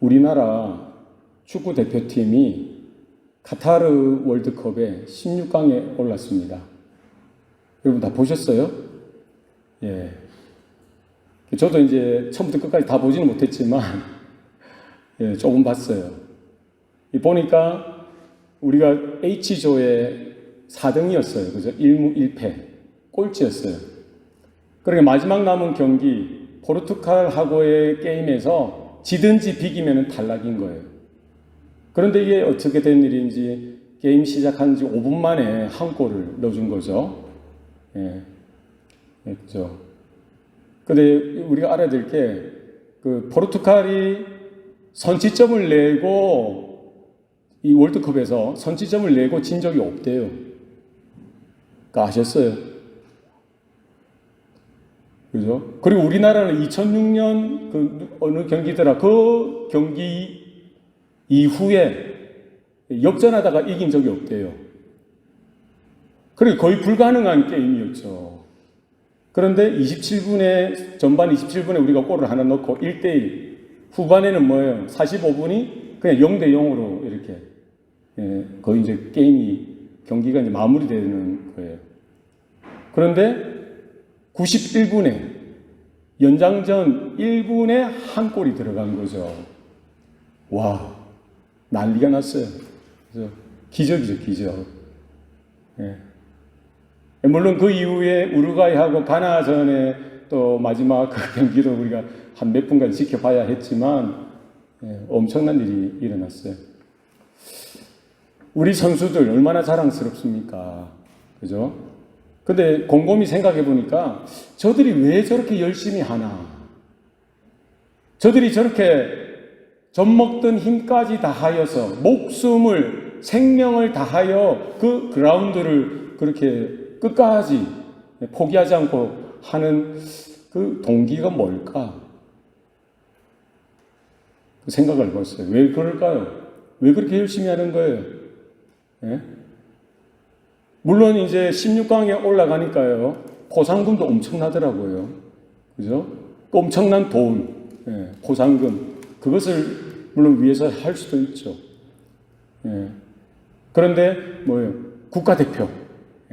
우리나라 축구 대표팀이 카타르 월드컵에 16강에 올랐습니다. 여러분 다 보셨어요? 예. 저도 이제 처음부터 끝까지 다 보지는 못했지만, 예, 조금 봤어요. 보니까 우리가 H조의 4등이었어요. 그죠? 1무 1패. 꼴찌였어요. 그러니까 마지막 남은 경기, 포르투갈하고의 게임에서 지든지 비기면 탈락인 거예요. 그런데 이게 어떻게 된 일인지 게임 시작한 지 5분 만에 한 골을 넣어준 거죠. 예. 예, 그죠. 근데 우리가 알아야 될 게, 포르투갈이 선취점을 내고, 이 월드컵에서 선취점을 내고 진 적이 없대요. 그거 아셨어요? 그죠? 그리고 우리나라는 2006년 어느 경기더라, 그 경기 이후에 역전하다가 이긴 적이 없대요. 그러니까 거의 불가능한 게임이었죠. 그런데 27분에, 전반 27분에 우리가 골을 하나 넣고 1대1. 후반에는 뭐예요? 45분이 그냥 0대 0으로 이렇게, 예, 거의 이제 경기가 이제 마무리되는 거예요. 그런데 91분에, 연장전 1분에 한 골이 들어간 거죠. 와, 난리가 났어요. 그래서 기적이죠, 기적. 예. 물론 그 이후에 우루과이하고 가나전에 또 마지막 그 경기도 우리가 한 몇 분간 지켜봐야 했지만, 예, 엄청난 일이 일어났어요. 우리 선수들 얼마나 자랑스럽습니까? 그죠? 근데 곰곰이 생각해 보니까 저들이 왜 저렇게 열심히 하나? 저들이 저렇게 젖먹던 힘까지 다하여서 목숨을, 생명을 다하여 그 그라운드를 그렇게 끝까지 포기하지 않고 하는 그 동기가 뭘까? 그 생각을 해봤어요. 왜 그럴까요? 왜 그렇게 열심히 하는 거예요? 예? 물론 이제 16강에 올라가니까요, 포상금도 엄청나더라고요. 그죠? 엄청난 돈, 예, 포상금. 그것을 물론 위해서 할 수도 있죠. 예. 그런데 뭐예요? 국가대표.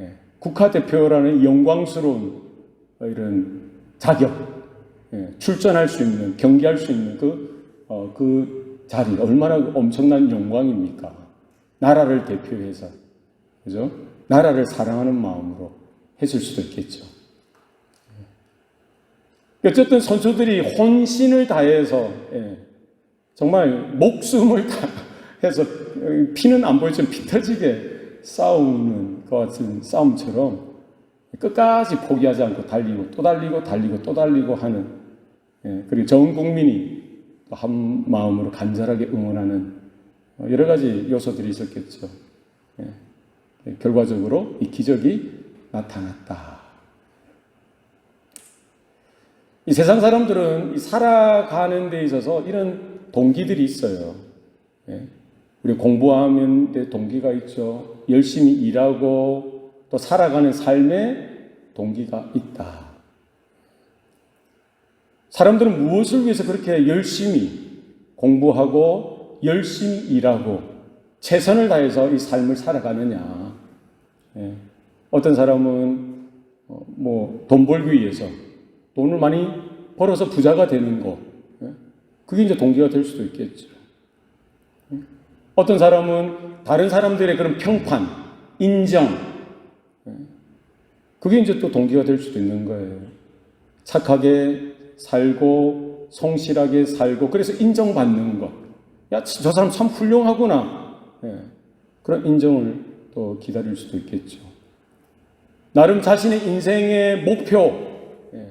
예. 국가대표라는 영광스러운 이런 자격, 예, 출전할 수 있는, 경기할 수 있는 그 자리, 얼마나 엄청난 영광입니까? 나라를 대표해서. 그죠? 나라를 사랑하는 마음으로 했을 수도 있겠죠. 어쨌든 선수들이 혼신을 다해서, 예, 정말 목숨을 다해서 피는 안 보이지만 피 터지게 싸우는 것 같은 싸움처럼 끝까지 포기하지 않고 달리고 또 달리고 달리고 또 달리고 하는, 예, 그리고 전 국민이 한 마음으로 간절하게 응원하는 여러 가지 요소들이 있었겠죠. 예. 결과적으로 이 기적이 나타났다. 이 세상 사람들은 살아가는 데 있어서 이런 동기들이 있어요. 예. 우리 공부하는 데 동기가 있죠. 열심히 일하고 또 살아가는 삶에 동기가 있다. 사람들은 무엇을 위해서 그렇게 열심히 공부하고 열심히 일하고 최선을 다해서 이 삶을 살아가느냐. 예. 어떤 사람은 돈 벌기 위해서 돈을 많이 벌어서 부자가 되는 거, 예. 그게 이제 동기가 될 수도 있겠죠. 예. 어떤 사람은 다른 사람들의 그런 평판, 인정, 예. 그게 이제 또 동기가 될 수도 있는 거예요. 착하게 살고 성실하게 살고 그래서 인정받는 것. 야, 저 사람 참 훌륭하구나. 예. 그런 인정을 또 기다릴 수도 있겠죠. 나름 자신의 인생의 목표, 예.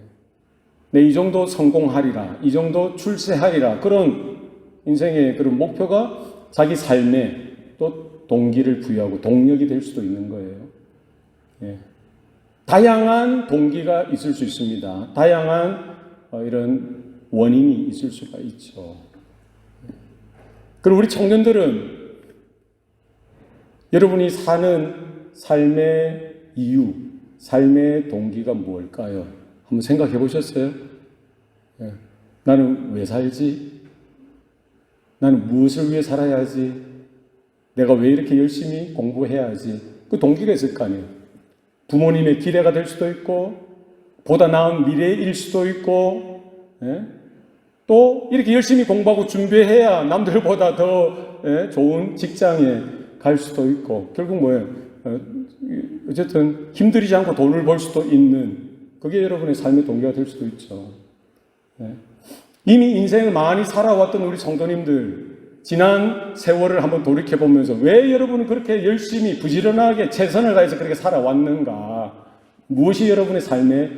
내 이 정도 성공하리라, 이 정도 출세하리라, 그런 인생의 그런 목표가 자기 삶에 또 동기를 부여하고 동력이 될 수도 있는 거예요. 예. 다양한 동기가 있을 수 있습니다. 다양한 이런 원인이 있을 수가 있죠. 그리고 우리 청년들은 여러분이 사는 삶의 이유, 삶의 동기가 뭘까요? 한번 생각해 보셨어요? 예. 나는 왜 살지? 나는 무엇을 위해 살아야 하지? 내가 왜 이렇게 열심히 공부해야 하지? 그 동기가 있을 거 아니에요. 부모님의 기대가 될 수도 있고, 보다 나은 미래일 수도 있고, 또 이렇게 열심히 공부하고 준비해야 남들보다 더 좋은 직장에 갈 수도 있고, 결국 뭐예요? 어쨌든 힘들이지 않고 돈을 벌 수도 있는, 그게 여러분의 삶의 동기가 될 수도 있죠. 이미 인생을 많이 살아왔던 우리 성도님들, 지난 세월을 한번 돌이켜보면서 왜 여러분은 그렇게 열심히 부지런하게 최선을 다해서 그렇게 살아왔는가? 무엇이 여러분의 삶의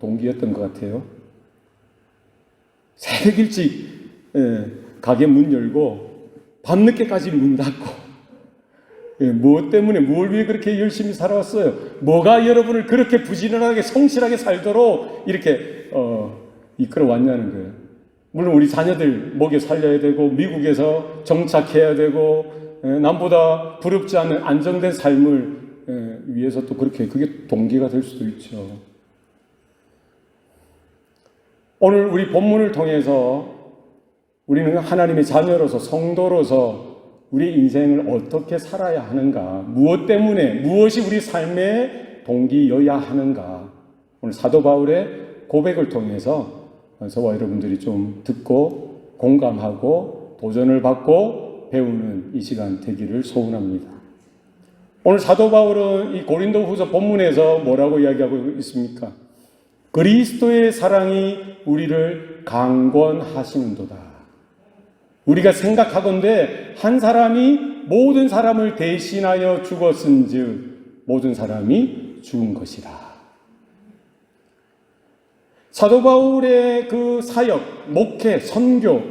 동기였던 것 같아요? 새벽 일찍 가게 문 열고 밤늦게까지 문 닫고, 무엇 때문에, 뭘 위해 그렇게 열심히 살아왔어요? 뭐가 여러분을 그렇게 부지런하게 성실하게 살도록 이렇게 이끌어왔냐는 거예요. 물론 우리 자녀들 먹여 살려야 되고, 미국에서 정착해야 되고, 남보다 부럽지 않은 안정된 삶을 위해서 또 그렇게, 그게 동기가 될 수도 있죠. 오늘 우리 본문을 통해서 우리는 하나님의 자녀로서, 성도로서 우리 인생을 어떻게 살아야 하는가, 무엇 때문에, 무엇이 우리 삶의 동기여야 하는가, 오늘 사도 바울의 고백을 통해서 저와 여러분들이 좀 듣고 공감하고 도전을 받고 배우는 이 시간 되기를 소원합니다. 오늘 사도 바울은 이 고린도후서 본문에서 뭐라고 이야기하고 있습니까? 그리스도의 사랑이 우리를 강권하시는도다. 우리가 생각하건대 한 사람이 모든 사람을 대신하여 죽었은즉 모든 사람이 죽은 것이다. 사도 바울의 그 사역, 목회, 선교,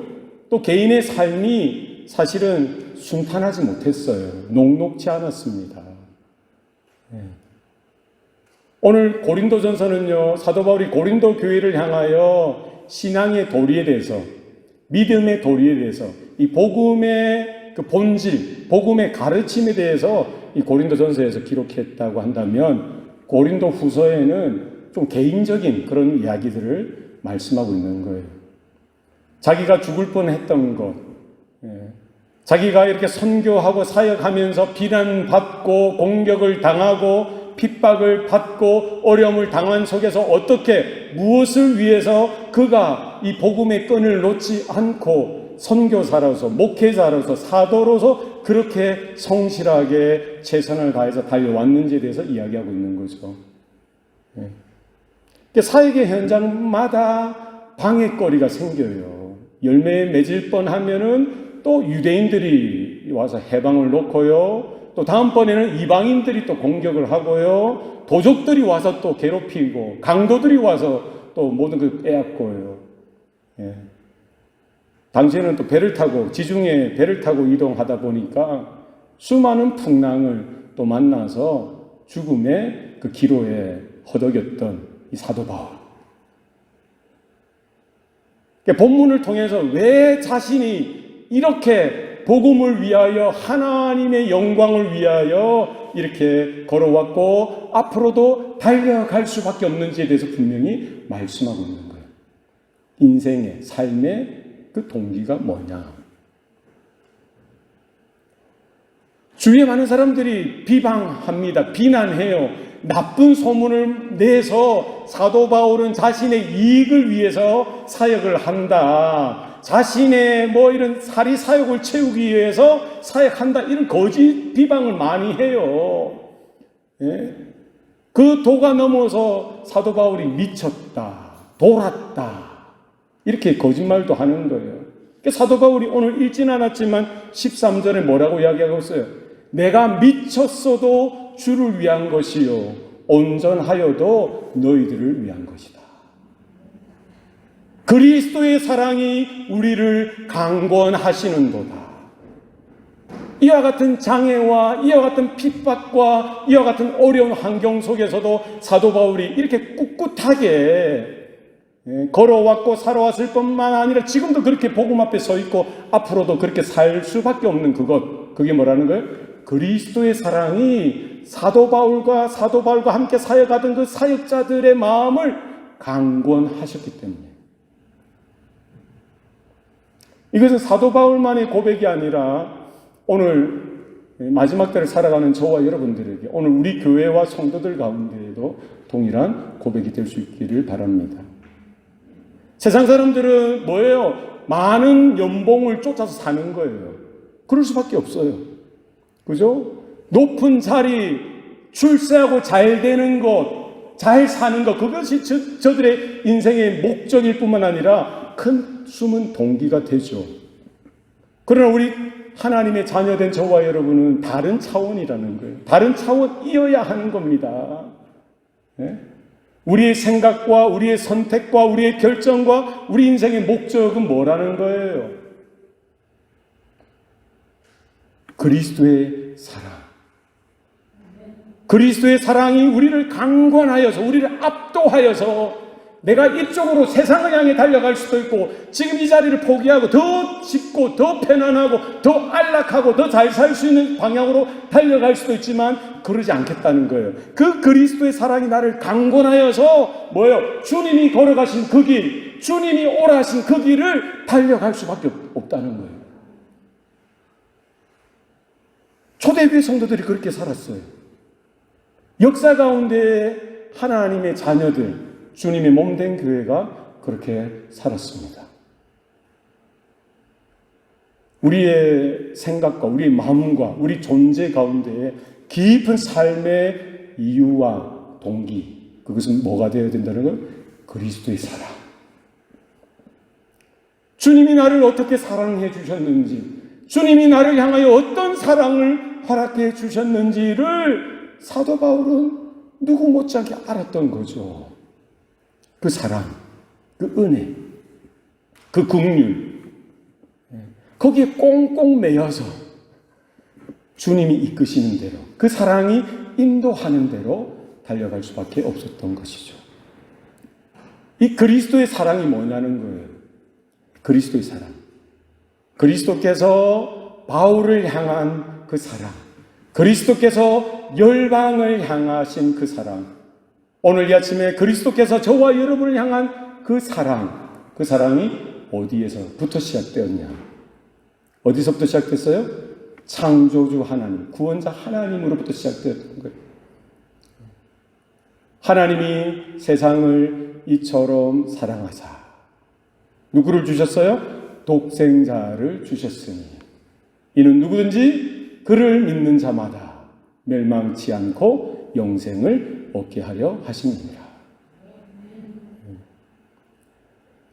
또 개인의 삶이 사실은 순탄하지 못했어요. 녹록지 않았습니다. 오늘 고린도전서는요, 사도 바울이 고린도 교회를 향하여 신앙의 도리에 대해서, 믿음의 도리에 대해서, 이 복음의 그 본질, 복음의 가르침에 대해서 이 고린도전서에서 기록했다고 한다면, 고린도 후서에는 좀 개인적인 그런 이야기들을 말씀하고 있는 거예요. 자기가 죽을 뻔했던 것, 자기가 이렇게 선교하고 사역하면서 비난받고 공격을 당하고 핍박을 받고 어려움을 당한 속에서 어떻게, 무엇을 위해서 그가 이 복음의 끈을 놓지 않고 선교사로서, 목회자로서, 사도로서 그렇게 성실하게 최선을 다해서 달려왔는지에 대해서 이야기하고 있는 거죠. 사역의 현장마다 방해거리가 생겨요. 열매에 맺을 뻔하면은 또 유대인들이 와서 해방을 놓고요, 또 다음번에는 이방인들이 또 공격을 하고요, 도적들이 와서 또 괴롭히고, 강도들이 와서 또 모든 걸 빼앗고요. 당시에는 또 배를 타고, 지중해 배를 타고 이동하다 보니까 수많은 풍랑을 또 만나서 죽음의 그 기로에 허덕였던 이 사도 바울. 본문을 통해서 왜 자신이 이렇게 복음을 위하여, 하나님의 영광을 위하여 이렇게 걸어왔고 앞으로도 달려갈 수밖에 없는지에 대해서 분명히 말씀하고 있는 거예요. 인생의, 삶의 그 동기가 뭐냐. 주위에 많은 사람들이 비방합니다. 비난해요. 나쁜 소문을 내서 사도 바울은 자신의 이익을 위해서 사역을 한다, 자신의 이런 사리 사욕을 채우기 위해서 사역한다, 이런 거짓 비방을 많이 해요. 그 도가 넘어서 사도 바울이 미쳤다, 돌았다, 이렇게 거짓말도 하는 거예요. 사도 바울이 오늘 읽진 않았지만 13절에 뭐라고 이야기하고 있어요? 내가 미쳤어도 주를 위한 것이요 온전하여도 너희들을 위한 것이다. 그리스도의 사랑이 우리를 강권하시는도다. 이와 같은 장애와 이와 같은 핍박과 이와 같은 어려운 환경 속에서도 사도 바울이 이렇게 꿋꿋하게 걸어왔고 살아왔을 뿐만 아니라 지금도 그렇게 복음 앞에 서 있고 앞으로도 그렇게 살 수밖에 없는 그것, 그게 뭐라는 거예요? 그리스도의 사랑이 사도 바울과 함께 사역하던 그 사역자들의 마음을 강권하셨기 때문에. 이것은 사도 바울만의 고백이 아니라 오늘 마지막 때를 살아가는 저와 여러분들에게, 오늘 우리 교회와 성도들 가운데에도 동일한 고백이 될 수 있기를 바랍니다. 세상 사람들은 뭐예요? 많은 연봉을 쫓아서 사는 거예요. 그럴 수밖에 없어요. 그죠? 높은 자리, 출세하고 잘 되는 것, 잘 사는 것, 그것이 저들의 인생의 목적일 뿐만 아니라 큰 숨은 동기가 되죠. 그러나 우리 하나님의 자녀된 저와 여러분은 다른 차원이라는 거예요. 다른 차원이어야 하는 겁니다. 네? 우리의 생각과 우리의 선택과 우리의 결정과 우리 인생의 목적은 뭐라는 거예요? 그리스도의 사랑. 그리스도의 사랑이 우리를 강권하여서, 우리를 압도하여서 내가 이쪽으로 세상을 향해 달려갈 수도 있고, 지금 이 자리를 포기하고 더 짙고 더 편안하고 더 안락하고 더 잘 살 수 있는 방향으로 달려갈 수도 있지만 그러지 않겠다는 거예요. 그 그리스도의 사랑이 나를 강권하여서 뭐예요? 주님이 걸어가신 그 길, 주님이 오라신 그 길을 달려갈 수밖에 없다는 거예요. 초대교회 성도들이 그렇게 살았어요. 역사 가운데 하나님의 자녀들, 주님의 몸된 교회가 그렇게 살았습니다. 우리의 생각과 우리의 마음과 우리 존재 가운데에 깊은 삶의 이유와 동기, 그것은 뭐가 되어야 된다는 건 그리스도의 사랑. 주님이 나를 어떻게 사랑해 주셨는지, 주님이 나를 향하여 어떤 사랑을 허락해 주셨는지를 사도 바울은 누구 못지않게 알았던 거죠. 그 사랑, 그 은혜, 그 긍휼, 거기에 꽁꽁 매여서 주님이 이끄시는 대로, 그 사랑이 인도하는 대로 달려갈 수밖에 없었던 것이죠. 이 그리스도의 사랑이 뭐냐는 거예요. 그리스도의 사랑. 그리스도께서 바울을 향한 그 사랑, 그리스도께서 열방을 향하신 그 사랑, 오늘 이 아침에 그리스도께서 저와 여러분을 향한 그 사랑, 그 사랑이 어디에서부터 시작되었냐? 어디서부터 시작됐어요? 창조주 하나님, 구원자 하나님으로부터 시작되었던 거예요. 하나님이 세상을 이처럼 사랑하사 누구를 주셨어요? 독생자를 주셨으니 이는 누구든지 그를 믿는 자마다 멸망치 않고 영생을 얻게 하려 하심이니라.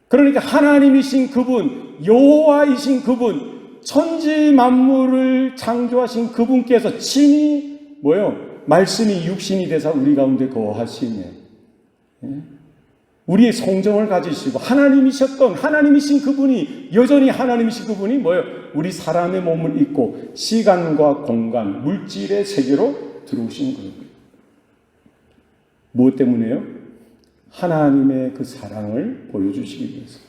그러니까 하나님이신 그분, 여호와이신 그분, 천지 만물을 창조하신 그분께서 친히 뭐요? 말씀이 육신이 되사 우리 가운데 거하시네. 우리의 성정을 가지시고 하나님이신 그분이, 여전히 하나님이신 그분이 뭐예요? 우리 사람의 몸을 입고 시간과 공간, 물질의 세계로 들어오신 거예요. 무엇 때문에요? 하나님의 그 사랑을 보여주시기 위해서.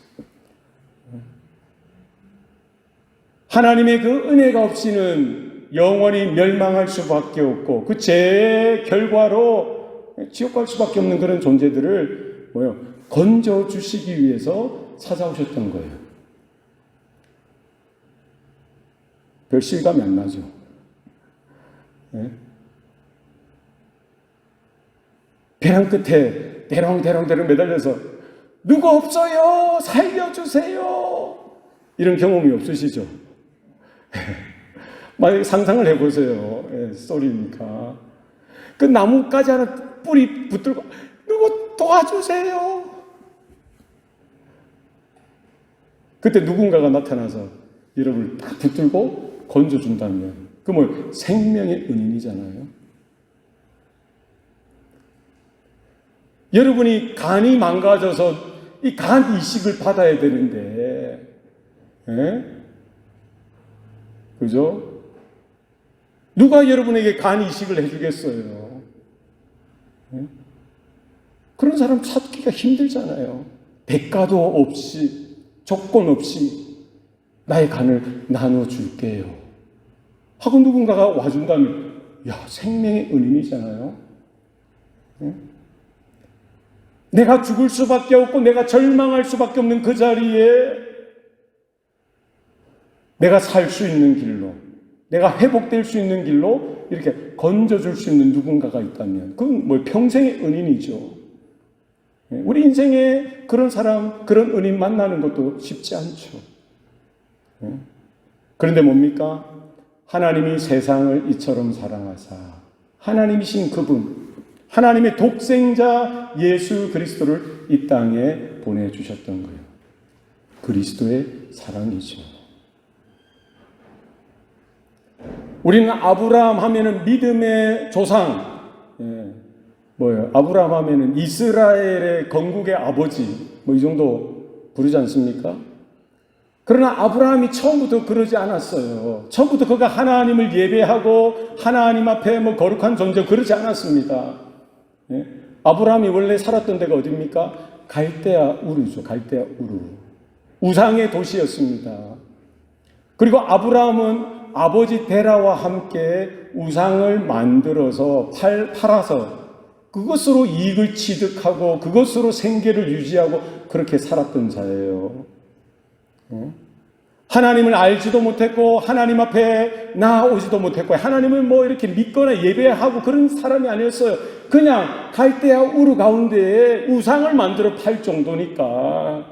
하나님의 그 은혜가 없이는 영원히 멸망할 수밖에 없고 그 죄의 결과로 지옥 갈 수밖에 없는 그런 존재들을 건져주시기 위해서 찾아오셨던 거예요. 별 실감이 안 나죠. 네? 배랑 끝에 대롱대롱 매달려서 누구 없어요? 살려주세요. 이런 경험이 없으시죠? 만약에 상상을 해보세요. 썰이니까. 그 나뭇가지 하나 뿌리 붙들고 누구 도와주세요. 그때 누군가가 나타나서 여러분을 딱 붙들고 건져준다면 그 생명의 은인이잖아요. 여러분이 간이 망가져서 이 간 이식을 받아야 되는데, 그죠? 누가 여러분에게 간 이식을 해주겠어요? 그런 사람 찾기가 힘들잖아요. 대가도 없이, 조건 없이 나의 간을 나눠줄게요 하고 누군가가 와준다면, 생명의 은인이잖아요. 내가 죽을 수밖에 없고 내가 절망할 수밖에 없는 그 자리에 내가 살 수 있는 길로, 내가 회복될 수 있는 길로 이렇게 건져줄 수 있는 누군가가 있다면 그건 뭐 평생의 은인이죠. 우리 인생에 그런 사람, 그런 은인 만나는 것도 쉽지 않죠. 그런데 뭡니까? 하나님이 세상을 이처럼 사랑하사 하나님이신 그분, 하나님의 독생자 예수 그리스도를 이 땅에 보내주셨던 거예요. 그리스도의 사랑이죠. 우리는 아브라함 하면은 믿음의 조상, 아브라함 하면은 이스라엘의 건국의 아버지, 이 정도 부르지 않습니까? 그러나 아브라함이 처음부터 그러지 않았어요. 처음부터 그가 하나님을 예배하고 하나님 앞에 거룩한 존재 그러지 않았습니다. 아브라함이 원래 살았던 데가 어디입니까? 갈대아 우르죠. 갈대아 우르. 우상의 도시였습니다. 그리고 아브라함은 아버지 데라와 함께 우상을 만들어서 팔아서 그것으로 이익을 취득하고 그것으로 생계를 유지하고 그렇게 살았던 자예요. 하나님을 알지도 못했고 하나님 앞에 나오지도 못했고 하나님을 이렇게 믿거나 예배하고 그런 사람이 아니었어요. 그냥 갈대아 우르 가운데에 우상을 만들어 팔 정도니까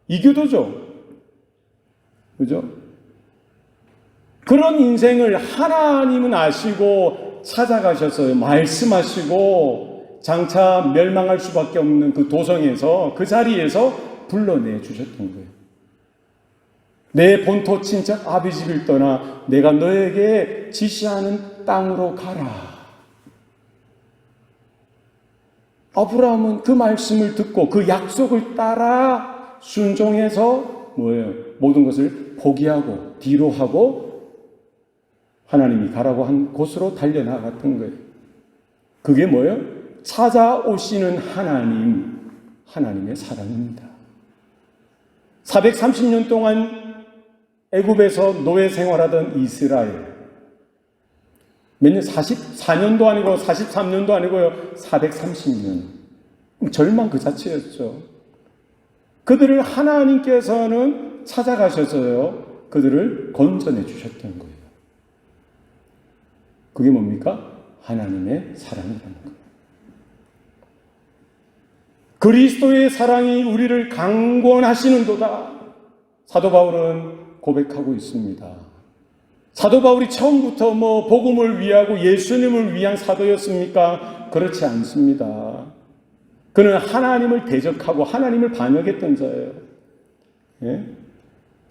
이교도죠. 그죠? 그런 인생을 하나님은 아시고 찾아가셨어요. 말씀하시고 장차 멸망할 수밖에 없는 그 도성에서 그 자리에서 불러내 주셨던 거예요. 내 본토 친척 아비집을 떠나 내가 너에게 지시하는 땅으로 가라. 아브라함은 그 말씀을 듣고 그 약속을 따라 순종해서 모든 것을 포기하고 뒤로 하고 하나님이 가라고 한 곳으로 달려나갔던 거예요. 그게 찾아오시는 하나님의 사랑입니다. 430년 동안 애굽에서 노예 생활하던 이스라엘. 몇 년? 44년도 아니고 43년도 아니고요. 430년. 절망 그 자체였죠. 그들을 하나님께서는 찾아가셔서요. 그들을 건져내 주셨던 거예요. 그게 뭡니까? 하나님의 사랑이라는 거예요. 그리스도의 사랑이 우리를 강권하시는도다. 사도 바울은 고백하고 있습니다. 사도 바울이 처음부터 복음을 위하고 예수님을 위한 사도였습니까? 그렇지 않습니다. 그는 하나님을 대적하고 하나님을 반역했던 자예요.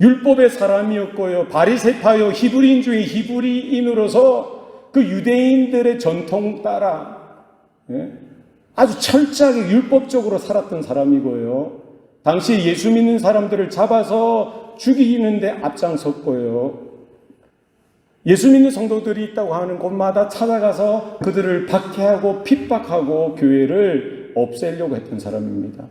율법의 사람이었고요. 바리새파요. 히브리인 중에 히브리인으로서 그 유대인들의 전통 따라 아주 철저하게 율법적으로 살았던 사람이고요. 당시 예수 믿는 사람들을 잡아서 죽이는데 앞장섰고요. 예수 믿는 성도들이 있다고 하는 곳마다 찾아가서 그들을 박해하고 핍박하고 교회를 없애려고 했던 사람입니다.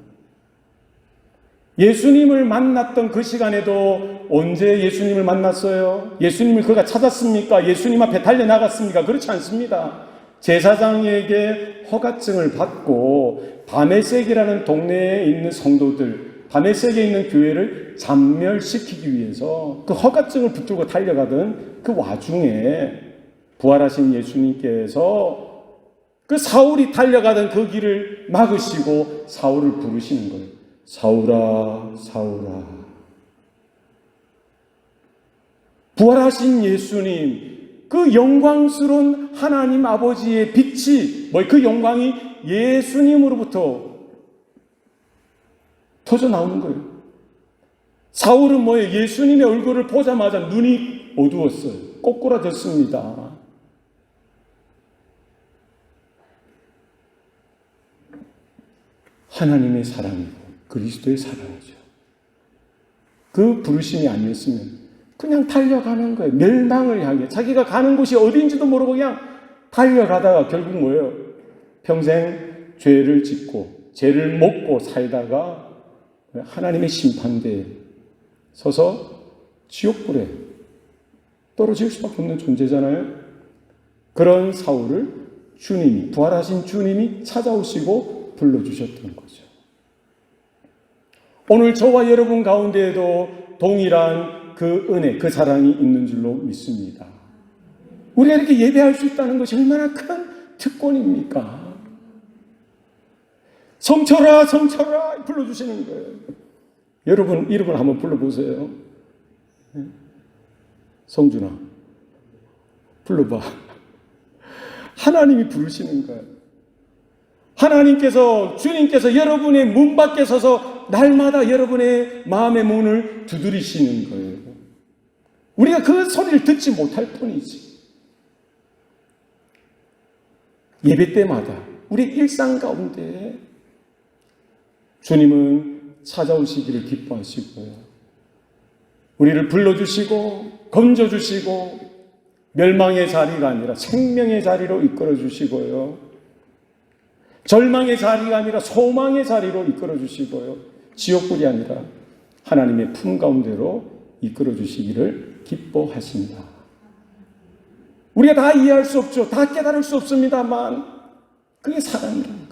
예수님을 만났던 그 시간에도 언제 예수님을 만났어요? 예수님을 그가 찾았습니까? 예수님 앞에 달려나갔습니까? 그렇지 않습니다. 제사장에게 허가증을 받고 다메섹이라는 동네에 있는 성도들, 다메섹에 있는 교회를 잔멸시키기 위해서 그 허가증을 붙들고 달려가던 그 와중에 부활하신 예수님께서 그 사울이 달려가던 그 길을 막으시고 사울을 부르시는 거예요. 사울아, 사울아. 부활하신 예수님, 그 영광스러운 하나님 아버지의 빛이, 그 영광이 예수님으로부터 터져 나오는 거예요. 사울은 예수님의 얼굴을 보자마자 눈이 어두웠어요. 꼬꾸라졌습니다. 하나님의 사랑이고 그리스도의 사랑이죠. 그 부르심이 아니었으면 그냥 달려가는 거예요. 멸망을 향해. 자기가 가는 곳이 어딘지도 모르고 그냥 달려가다가 결국 평생 죄를 짓고 죄를 먹고 살다가 하나님의 심판대에 서서 지옥불에 떨어질 수밖에 없는 존재잖아요. 그런 사울을 주님이, 부활하신 주님이 찾아오시고 불러주셨던 거죠. 오늘 저와 여러분 가운데에도 동일한 그 은혜, 그 사랑이 있는 줄로 믿습니다. 우리가 이렇게 예배할 수 있다는 것이 얼마나 큰 특권입니까? 성철아, 성철아 불러주시는 거예요. 여러분 이름을 한번 불러보세요. 성준아, 불러봐. 하나님이 부르시는 거예요. 하나님께서, 주님께서 여러분의 문 밖에 서서 날마다 여러분의 마음의 문을 두드리시는 거예요. 우리가 그 소리를 듣지 못할 뿐이지. 예배 때마다 우리 일상 가운데 주님은 찾아오시기를 기뻐하시고요. 우리를 불러주시고 건져주시고 멸망의 자리가 아니라 생명의 자리로 이끌어주시고요. 절망의 자리가 아니라 소망의 자리로 이끌어주시고요. 지옥불이 아니라 하나님의 품 가운데로 이끌어주시기를 기뻐하십니다. 우리가 다 이해할 수 없죠. 다 깨달을 수 없습니다만 그게 사랑이라는 거예요.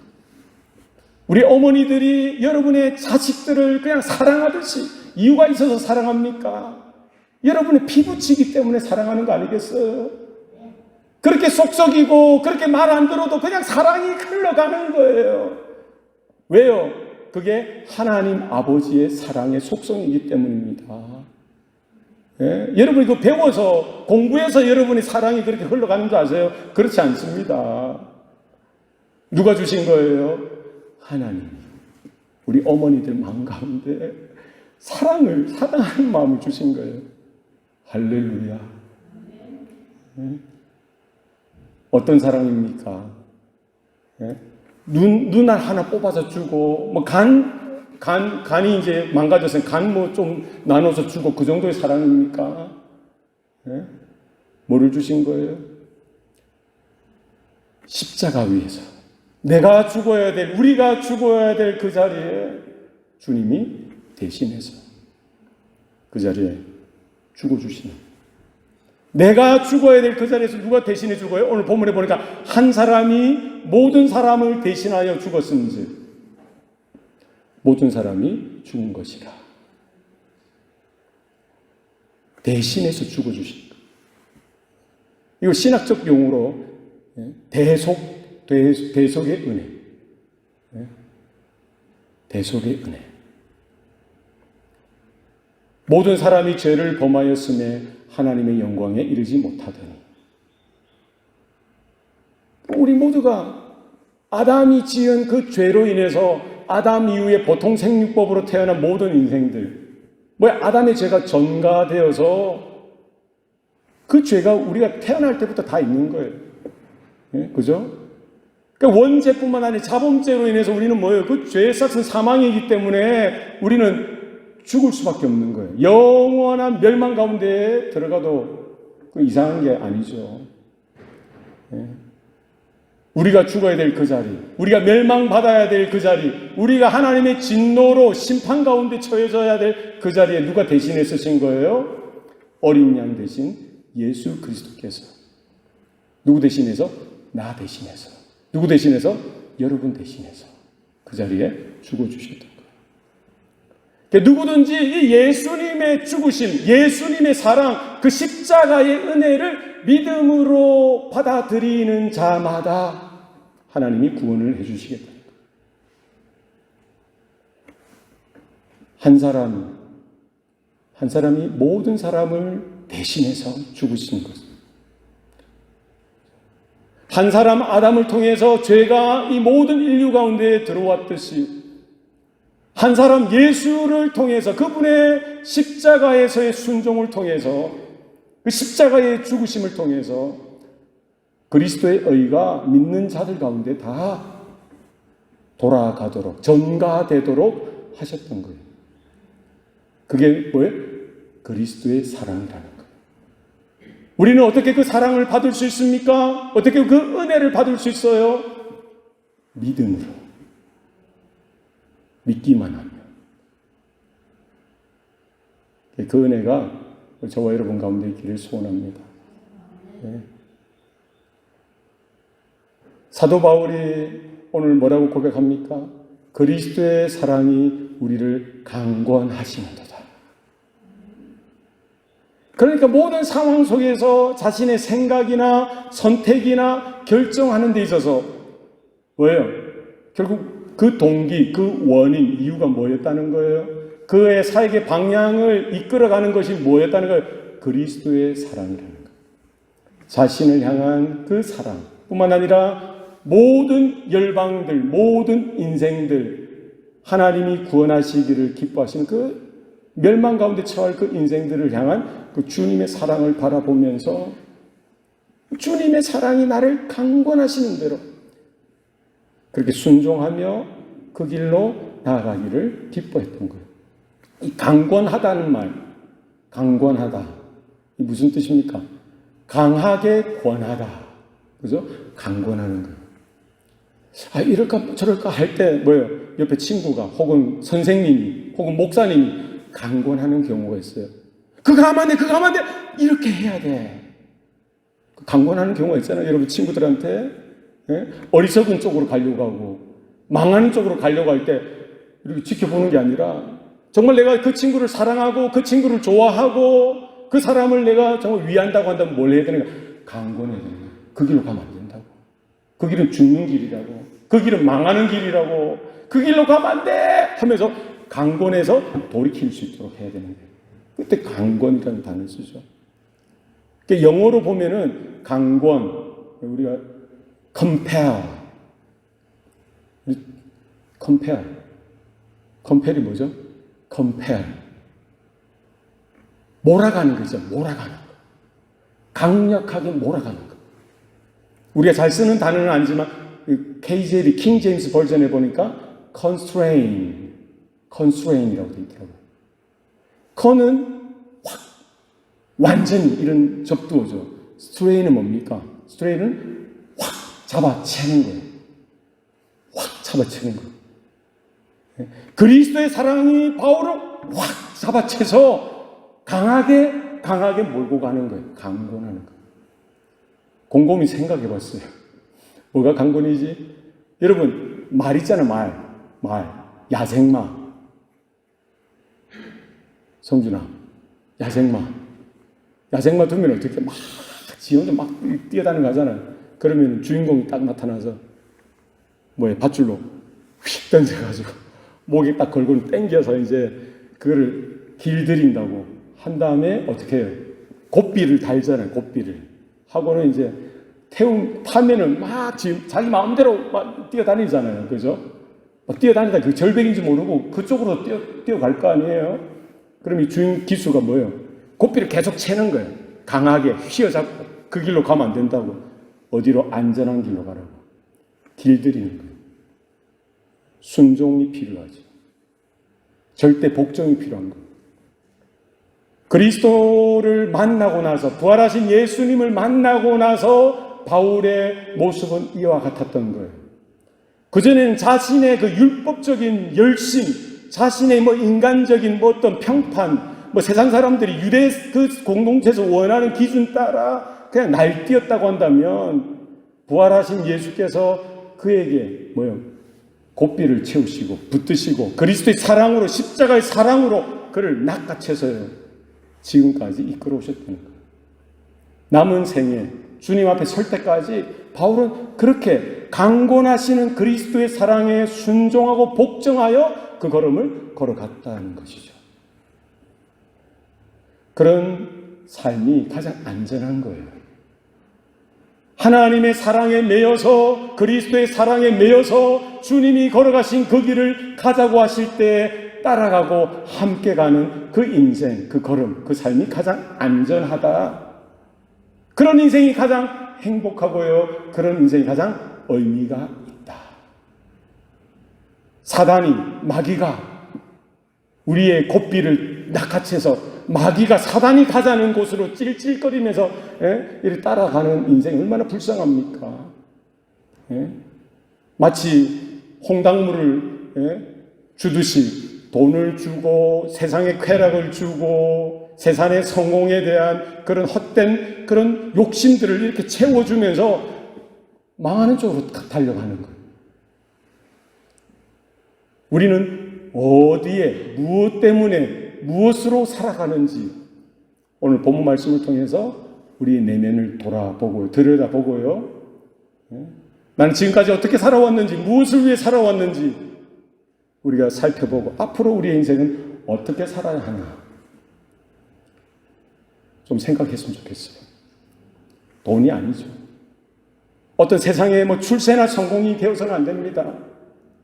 우리 어머니들이 여러분의 자식들을 그냥 사랑하듯이 이유가 있어서 사랑합니까? 여러분의 피부치기 때문에 사랑하는 거 아니겠어요? 그렇게 속썩이고 그렇게 말 안 들어도 그냥 사랑이 흘러가는 거예요. 왜요? 그게 하나님 아버지의 사랑의 속성이기 때문입니다. 예? 여러분이 그 배워서 공부해서 여러분의 사랑이 그렇게 흘러가는 줄 아세요? 그렇지 않습니다. 누가 주신 거예요? 하나님. 우리 어머니들 마음 가운데 사랑하는 마음을 주신 거예요. 할렐루야. 예? 어떤 사랑입니까? 예? 눈알 하나 뽑아서 주고, 뭐 간이 이제 망가져서 간 뭐 좀 나눠서 주고 그 정도의 사랑입니까? 예? 뭐를 주신 거예요? 십자가 위에서 내가 죽어야 될, 우리가 죽어야 될 그 자리에 주님이 대신해서 그 자리에 죽어주시는, 내가 죽어야 될 그 자리에서 누가 대신해 죽어요? 오늘 본문에 보니까 한 사람이 모든 사람을 대신하여 죽었은지 모든 사람이 죽은 것이라. 대신해서 죽어주신 것. 이거 신학적 용어로 대속의 은혜. 대속의 은혜. 모든 사람이 죄를 범하였음에 하나님의 영광에 이르지 못하더니. 우리 모두가 아담이 지은 그 죄로 인해서 아담 이후에 보통 생육법으로 태어난 모든 인생들, 아담의 죄가 전가되어서 그 죄가 우리가 태어날 때부터 다 있는 거예요. 예? 그죠? 그러니까 원죄뿐만 아니라 자범죄로 인해서 우리는 뭐예요? 그 죄의 싹은 사망이기 때문에 우리는 죽을 수밖에 없는 거예요. 영원한 멸망 가운데에 들어가도 이상한 게 아니죠. 예? 우리가 죽어야 될 그 자리, 우리가 멸망받아야 될 그 자리, 우리가 하나님의 진노로 심판 가운데 처해져야 될 그 자리에 누가 대신해 쓰신 거예요? 어린 양 대신 예수 그리스도께서. 누구 대신해서? 나 대신해서. 누구 대신해서? 여러분 대신해서 그 자리에 죽어주셨던 거예요. 그러니까 누구든지 이 예수님의 죽으심, 예수님의 사랑, 그 십자가의 은혜를 믿음으로 받아들이는 자마다 하나님이 구원을 해주시겠다는 거예요. 한 사람이 모든 사람을 대신해서 죽으신 것. 한 사람 아담을 통해서 죄가 이 모든 인류 가운데 들어왔듯이 한 사람 예수를 통해서 그분의 십자가에서의 순종을 통해서 그 십자가의 죽으심을 통해서 그리스도의 의가 믿는 자들 가운데 다 돌아가도록 전가되도록 하셨던 거예요. 그게 뭐예요? 그리스도의 사랑이라는 거예요. 우리는 어떻게 그 사랑을 받을 수 있습니까? 어떻게 그 은혜를 받을 수 있어요? 믿음으로. 믿기만 하면. 그 은혜가 저와 여러분 가운데 있기를 소원합니다. 네. 사도 바울이 오늘 뭐라고 고백합니까? 그리스도의 사랑이 우리를 강권하시는도다. 그러니까 모든 상황 속에서 자신의 생각이나 선택이나 결정하는 데 있어서 뭐예요? 결국 그 동기, 그 원인, 이유가 뭐였다는 거예요? 그의 사역의 방향을 이끌어가는 것이 뭐였다는 거예요? 그리스도의 사랑이라는 거예요. 자신을 향한 그 사랑 뿐만 아니라 모든 열방들, 모든 인생들, 하나님이 구원하시기를 기뻐하시는 그 멸망 가운데 처할 그 인생들을 향한 그 주님의 사랑을 바라보면서 주님의 사랑이 나를 강권하시는 대로 그렇게 순종하며 그 길로 나아가기를 기뻐했던 거예요. 이 강권하다는 말, 강권하다. 이 무슨 뜻입니까? 강하게 권하다. 그죠? 강권하는 거예요. 아, 이럴까 저럴까 할 때 뭐예요? 옆에 친구가 혹은 선생님이 혹은 목사님이 강권하는 경우가 있어요. 그거 하면 안 돼, 그거 하면 안 돼. 이렇게 해야 돼. 강권하는 경우가 있잖아요. 여러분 친구들한테 어리석은 쪽으로 가려고 하고 망하는 쪽으로 가려고 할 때 이렇게 지켜보는 게 아니라 정말 내가 그 친구를 사랑하고 그 친구를 좋아하고 그 사람을 내가 정말 위한다고 한다면 뭘 해야 되는가? 강권해야 되는 거예요. 그 길로 가면 안 된다고. 그 길은 죽는 길이라고. 그 길은 망하는 길이라고. 그 길로 가면 안 돼! 하면서 강권해서 돌이킬 수 있도록 해야 되는 거예요. 그때 강권이라는 단어를 쓰죠. 영어로 보면은 강권, 우리가 compare. compare이 뭐죠? compare. 몰아가는 거죠. 몰아가는 거. 강력하게 몰아가는 거. 우리가 잘 쓰는 단어는 아니지만 KJV, 킹 제임스 버전에 보니까 constrain이라고 되어 있더라고요. con은 확, 완전히 이런 접두어죠. strain은 뭡니까? strain은 확 잡아채는 거예요. 확 잡아채는 거예요. 그리스도의 사랑이 바울을 확 잡아채서 강하게 몰고 가는 거예요. 강권하는 거예요. 곰곰이 생각해 봤어요. 뭐가 강권이지? 여러분, 말 있잖아요, 말. 야생마. 성준아, 야생마. 야생마 두면 어떻게 막, 지 혼자 막 뛰어다니는 거잖아요. 그러면 주인공이 딱 나타나서, 밧줄로 휙 던져가지고, 목에 딱 걸고 땡겨서 이제 그거를 길들인다고 한 다음에 어떻게 해요? 곱비를 달잖아요, 곱비를. 하고는 이제 타면은 막 지금 자기 마음대로 막 뛰어다니잖아요. 그죠? 막 뛰어다니다 그 절벽인지 모르고 그쪽으로 뛰어갈 거 아니에요? 그럼 이 주인 기수가 뭐예요? 곱비를 계속 채는 거예요. 강하게 휘어잡고 그 길로 가면 안 된다고. 어디로? 안전한 길로 가라고. 길들이는 거예요. 순종이 필요하죠. 절대 복종이 필요한 거예요. 그리스도를 만나고 나서, 부활하신 예수님을 만나고 나서 바울의 모습은 이와 같았던 거예요. 그전에는 자신의 그 율법적인 열심, 자신의 인간적인 어떤 평판, 세상 사람들이 유대 그 공동체에서 원하는 기준 따라 그냥 날뛰었다고 한다면, 부활하신 예수께서 그에게 곱비를 채우시고 붙드시고 그리스도의 사랑으로, 십자가의 사랑으로 그를 낚아채서요 지금까지 이끌어 오셨다는 거예요. 남은 생에 주님 앞에 설 때까지 바울은 그렇게 강권하시는 그리스도의 사랑에 순종하고 복종하여 그 걸음을 걸어갔다는 것이죠. 그런 삶이 가장 안전한 거예요. 하나님의 사랑에 매여서, 그리스도의 사랑에 매여서 주님이 걸어가신 그 길을 가자고 하실 때 따라가고 함께 가는 그 인생, 그 걸음, 그 삶이 가장 안전하다. 그런 인생이 가장 행복하고요. 그런 인생이 가장 의미가 있다. 사단이, 마귀가 우리의 곱비를 낚아채서 마귀가 사단이 가자는 곳으로 찔찔거리면서 이렇게 따라가는 인생이 얼마나 불쌍합니까? 마치 홍당무를 주듯이 돈을 주고 세상의 쾌락을 주고 세상의 성공에 대한 그런 헛된 그런 욕심들을 이렇게 채워주면서 망하는 쪽으로 달려가는 거예요. 우리는 어디에 무엇 때문에 무엇으로 살아가는지 오늘 본문 말씀을 통해서 우리의 내면을 돌아보고 들여다보고요. 나는 지금까지 어떻게 살아왔는지, 무엇을 위해 살아왔는지 우리가 살펴보고 앞으로 우리의 인생은 어떻게 살아야 하나 좀 생각했으면 좋겠어요. 돈이 아니죠. 어떤 세상에 출세나 성공이 되어서는 안 됩니다.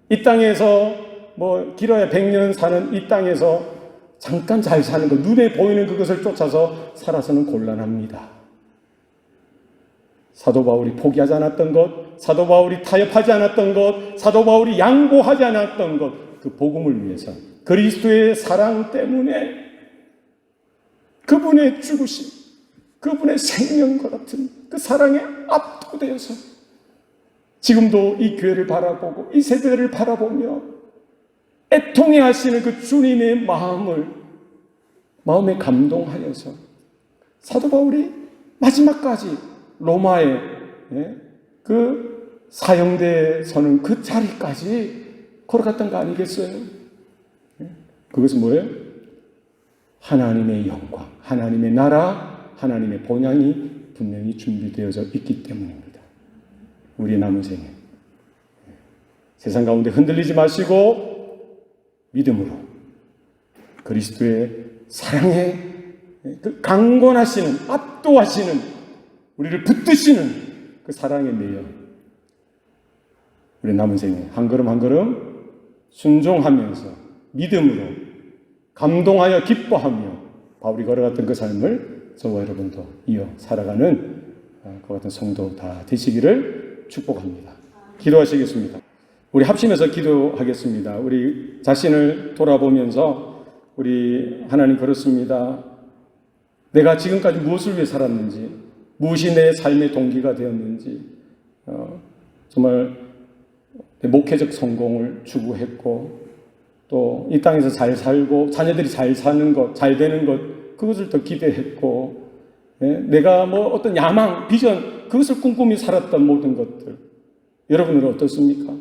이 땅에서 길어야 100년 사는 이 땅에서 잠깐 잘 사는 것, 눈에 보이는 그것을 쫓아서 살아서는 곤란합니다. 사도 바울이 포기하지 않았던 것, 사도 바울이 타협하지 않았던 것, 사도 바울이 양보하지 않았던 것, 그 복음을 위해서 그리스도의 사랑 때문에 그분의 죽으심, 그분의 생명과 같은 그 사랑에 압도되어서 지금도 이 교회를 바라보고 이 세대를 바라보며 애통해 하시는 그 주님의 마음에 감동하여서 사도 바울이 마지막까지 로마의 그 사형대에 서는 그 자리까지 걸어갔던 거 아니겠어요? 그것은 뭐예요? 하나님의 영광, 하나님의 나라, 하나님의 본향이 분명히 준비되어져 있기 때문입니다. 우리 남은 생에 세상 가운데 흔들리지 마시고 믿음으로 그리스도의 사랑에 그 강권하시는, 압도하시는, 우리를 붙드시는 그 사랑에 매여 우리 남은 생에 한 걸음 한 걸음 순종하면서 믿음으로 감동하여 기뻐하며 바울이 걸어갔던 그 삶을 저와 여러분도 이어 살아가는 그 같은 성도 다 되시기를 축복합니다. 기도하시겠습니다. 우리 합심해서 기도하겠습니다. 우리 자신을 돌아보면서 우리 하나님 그렇습니다. 내가 지금까지 무엇을 위해 살았는지, 무엇이 내 삶의 동기가 되었는지, 정말 내 목회적 성공을 추구했고 또 이 땅에서 잘 살고 자녀들이 잘 사는 것, 잘 되는 것, 그것을 더 기대했고 내가 어떤 야망, 비전, 그것을 꿈꾸며 살았던 모든 것들, 여러분은 어떻습니까?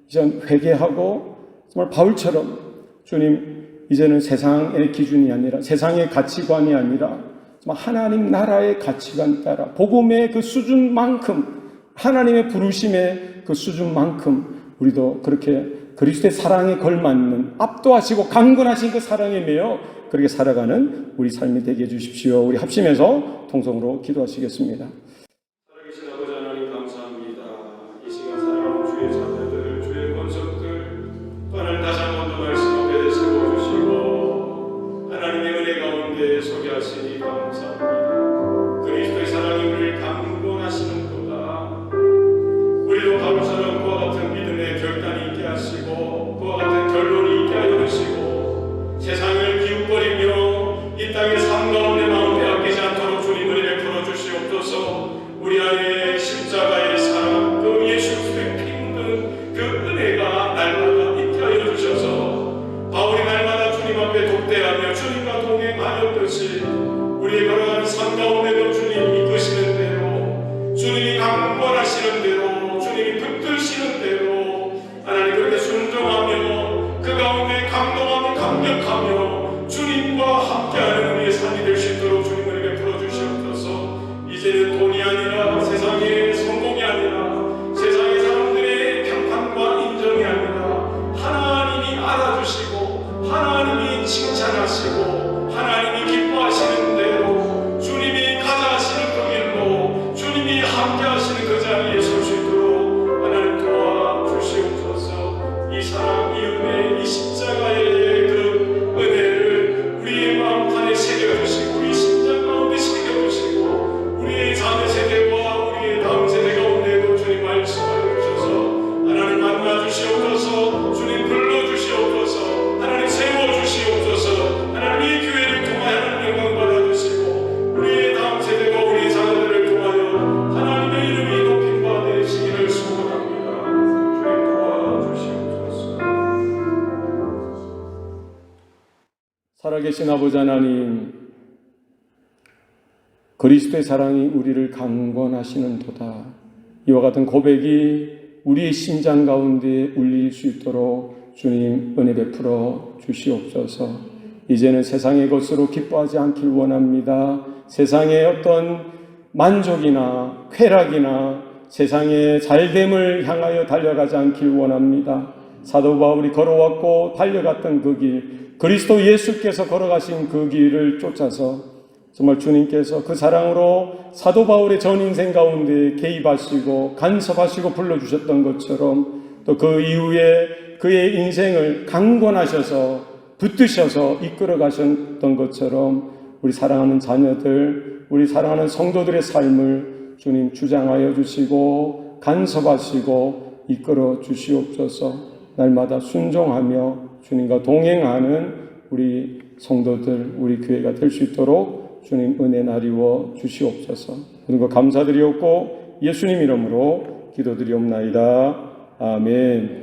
이제 회개하고 정말 바울처럼 주님, 이제는 세상의 기준이 아니라 세상의 가치관이 아니라 정말 하나님 나라의 가치관 따라 복음의 그 수준만큼, 하나님의 부르심의 그 수준만큼 우리도 그렇게 그리스도의 사랑에 걸맞는 압도하시고 강건하신 그 사랑에 매여 그렇게 살아가는 우리 삶이 되게 해주십시오. 우리 합심해서 통성으로 기도하시겠습니다. 살아계신 아버지 하나님 감사합니다. 이 시간 사랑하는 주의 자녀들, 주의 권속들 하나님 다시 한 번 더 말씀 앞에 세워주시고 하나님의 은혜 가운데 서게 하시니 감사합니다. 그리스도의 사랑이 우리를 강권하시는 도다. 우리도 바울처럼 그와 같은 믿음의 결단이 있게 하시고 그와 같은 결론이 있게 하여 주시고 세상을 기웃거리며 이 땅의 삶 가운데 마음 빼앗기지 않도록 주님 은혜를 베풀어 주시옵소서. 우리 안에 십자가의 사랑, 그 예수 그리스도의 피 묻은 그 은혜가 날마다 있게 하여 주셔서 바울이 날마다 주님 앞에 독대하며 주님과 동행하였듯이 우리의 걸어가는 삶 가운데도 주님 이끄시는 대로, 주님이 강권하시는 대로, 주님이 붙드시는 대로 하나님 그렇게 순종하며 그 가운데 감동하며 감격하며 주님과 함께하는 우리의 삶이 될 수 있도록 주님 은혜 베풀어 주시옵소서. 이제는 돈이 아니라 세상의 성공이 아니라 세상의 사람들의 평판과 인정이 아니라 하나님이 알아주시고 하나님이 칭찬하시고 하나님이 기뻐하시는 대로 주님이 가자 하시는 그 길로 주님이 함께 하시는 그 자리에 설 수 있도록 하나님 도와주시옵소서. 이 사랑, 이 은혜, 이 십자가의 그 은혜를 우리의 마음 안에 새겨주시고 우리 심장 가운데 새겨주시고 우리의 자녀 세대와 우리의 다음 세대 가운데도 주님 말씀하여 주셔서 하나님 만나주시옵소서. 주님 불러주시옵소서. 하나님 세워주시옵소서. 하나님 이 교회를 통하여 하나님 영광 받아주시고 우리의 다음 세대와 우리의 자녀들을 통하여 하나님의 이름이 높임 받으시기를 소원합니다. 주님 도와주시옵소서. 살아계신 아버지 하나님, 그리스도의 사랑이 우리를 강권하시는 도다. 이와 같은 고백이 우리의 심장 가운데 울릴 수 있도록 주님 은혜 베풀어 주시옵소서. 이제는 세상의 것으로 기뻐하지 않길 원합니다. 세상의 어떤 만족이나 쾌락이나 세상의 잘됨을 향하여 달려가지 않길 원합니다. 사도 바울이 걸어왔고 달려갔던 그 길, 그리스도 예수께서 걸어가신 그 길을 쫓아서 정말 주님께서 그 사랑으로 사도 바울의 전 인생 가운데 개입하시고 간섭하시고 불러주셨던 것처럼 또 그 이후에 그의 인생을 강권하셔서 붙드셔서 이끌어 가셨던 것처럼 우리 사랑하는 자녀들, 우리 사랑하는 성도들의 삶을 주님 주장하여 주시고 간섭하시고 이끌어 주시옵소서. 날마다 순종하며 주님과 동행하는 우리 성도들, 우리 교회가 될 수 있도록 주님 은혜 나리워 주시옵소서. 그리고 감사드리옵고 예수님 이름으로 기도드리옵나이다. 아멘.